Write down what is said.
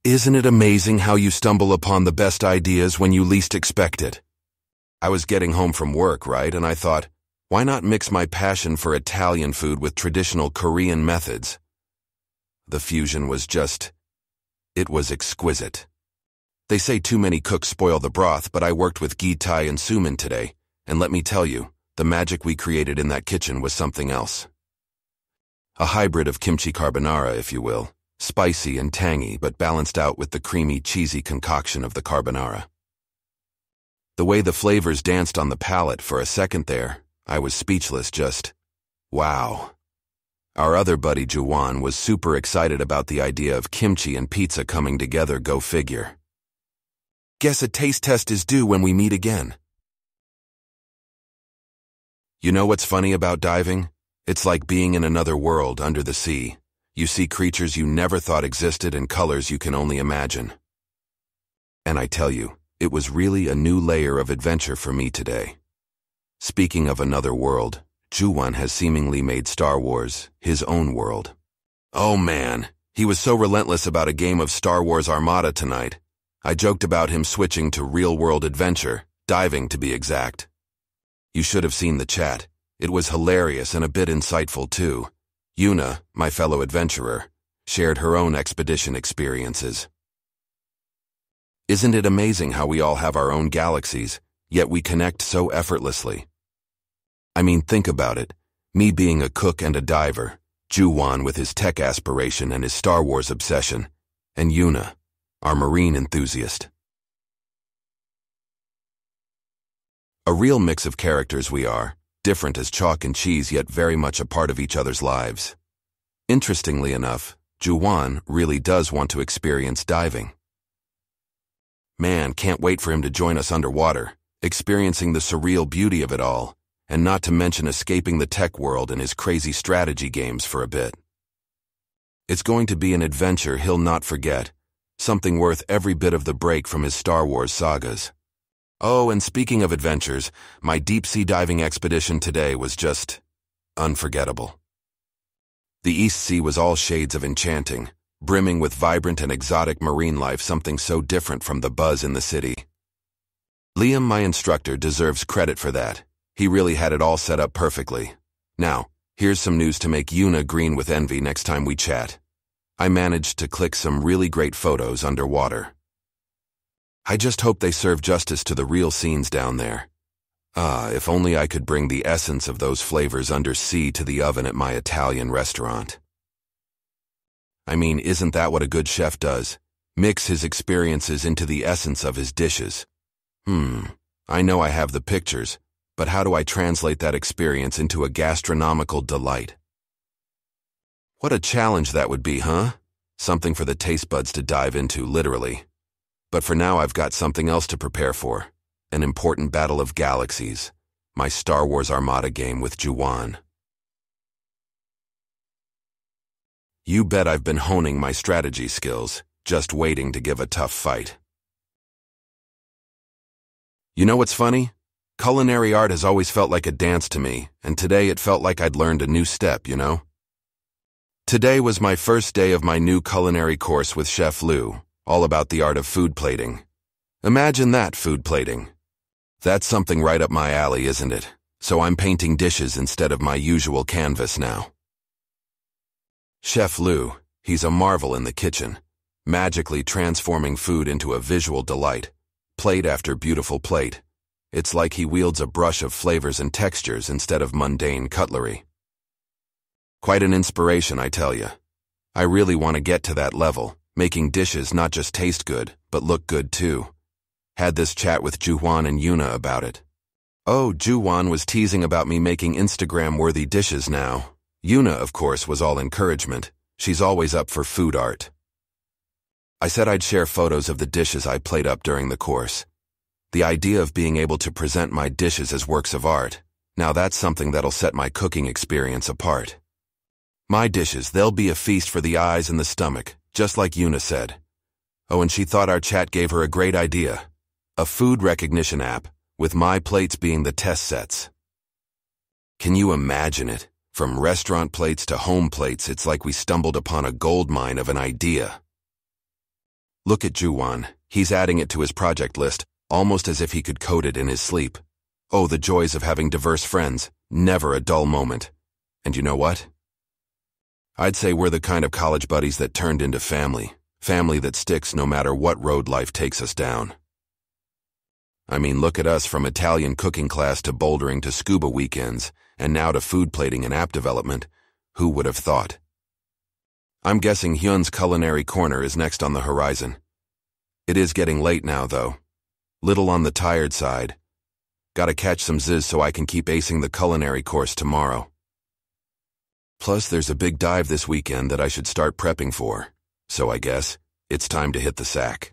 Isn't it amazing how you stumble upon the best ideas when you least expect it? I was getting home from work, right, and I thought, why not mix my passion for Italian food with traditional Korean methods? The fusion was it was exquisite. They say too many cooks spoil the broth, but I worked with Gi Tai and Sumin today, and let me tell you, the magic we created in that kitchen was something else. A hybrid of kimchi carbonara, if you will. Spicy and tangy, but balanced out with the creamy, cheesy concoction of the carbonara. The way the flavors danced on the palate for a second there, I was speechless, wow. Our other buddy Juwan was super excited about the idea of kimchi and pizza coming together, go figure. Guess a taste test is due when we meet again. You know what's funny about diving? It's like being in another world under the sea. You see creatures you never thought existed and colors you can only imagine. And I tell you, it was really a new layer of adventure for me today. Speaking of another world, Juwan has seemingly made Star Wars his own world. Oh man, he was so relentless about a game of Star Wars Armada tonight. I joked about him switching to real-world adventure, diving to be exact. You should have seen the chat. It was hilarious and a bit insightful too. Yuna, my fellow adventurer, shared her own expedition experiences. Isn't it amazing how we all have our own galaxies, yet we connect so effortlessly? I mean, think about it. Me being a cook and a diver, Juwan with his tech aspiration and his Star Wars obsession, and Yuna, our marine enthusiast. A real mix of characters we are. Different as chalk and cheese, yet very much a part of each other's lives. Interestingly enough, Juwan really does want to experience diving. Man, can't wait for him to join us underwater, experiencing the surreal beauty of it all, and not to mention escaping the tech world and his crazy strategy games for a bit. It's going to be an adventure he'll not forget, something worth every bit of the break from his Star Wars sagas. Oh, and speaking of adventures, my deep-sea diving expedition today was just unforgettable. The East Sea was all shades of enchanting, brimming with vibrant and exotic marine life, something so different from the buzz in the city. Liam, my instructor, deserves credit for that. He really had it all set up perfectly. Now, here's some news to make Yuna green with envy next time we chat. I managed to click some really great photos underwater. I just hope they serve justice to the real scenes down there. If only I could bring the essence of those flavors undersea to the oven at my Italian restaurant. I mean, isn't that what a good chef does? Mix his experiences into the essence of his dishes. I know I have the pictures, but how do I translate that experience into a gastronomical delight? What a challenge that would be, huh? Something for the taste buds to dive into, literally. But for now, I've got something else to prepare for. An important battle of galaxies. My Star Wars Armada game with Juwan. You bet I've been honing my strategy skills, just waiting to give a tough fight. You know what's funny? Culinary art has always felt like a dance to me, and today it felt like I'd learned a new step, you know? Today was my first day of my new culinary course with Chef Lou. All about the art of food plating. Imagine that, food plating. That's something right up my alley, isn't it? So I'm painting dishes instead of my usual canvas now. Chef Lou, he's a marvel in the kitchen, magically transforming food into a visual delight, plate after beautiful plate. It's like he wields a brush of flavors and textures instead of mundane cutlery. Quite an inspiration, I tell you. I really want to get to that level. Making dishes not just taste good, but look good too. Had this chat with Juwan and Yuna about it. Oh, Juwan was teasing about me making Instagram-worthy dishes now. Yuna, of course, was all encouragement. She's always up for food art. I said I'd share photos of the dishes I played up during the course. The idea of being able to present my dishes as works of art, now that's something that'll set my cooking experience apart. My dishes, they'll be a feast for the eyes and the stomach. Just like Yuna said. Oh, and she thought our chat gave her a great idea. A food recognition app, with my plates being the test sets. Can you imagine it? From restaurant plates to home plates, it's like we stumbled upon a goldmine of an idea. Look at Juwan. He's adding it to his project list, almost as if he could code it in his sleep. Oh, the joys of having diverse friends. Never a dull moment. And you know what? I'd say we're the kind of college buddies that turned into family. Family that sticks no matter what road life takes us down. I mean, look at us, from Italian cooking class to bouldering to scuba weekends, and now to food plating and app development. Who would have thought? I'm guessing Hyun's culinary corner is next on the horizon. It is getting late now, though. Little on the tired side. Gotta catch some ziz so I can keep acing the culinary course tomorrow. Plus, there's a big dive this weekend that I should start prepping for. So I guess it's time to hit the sack.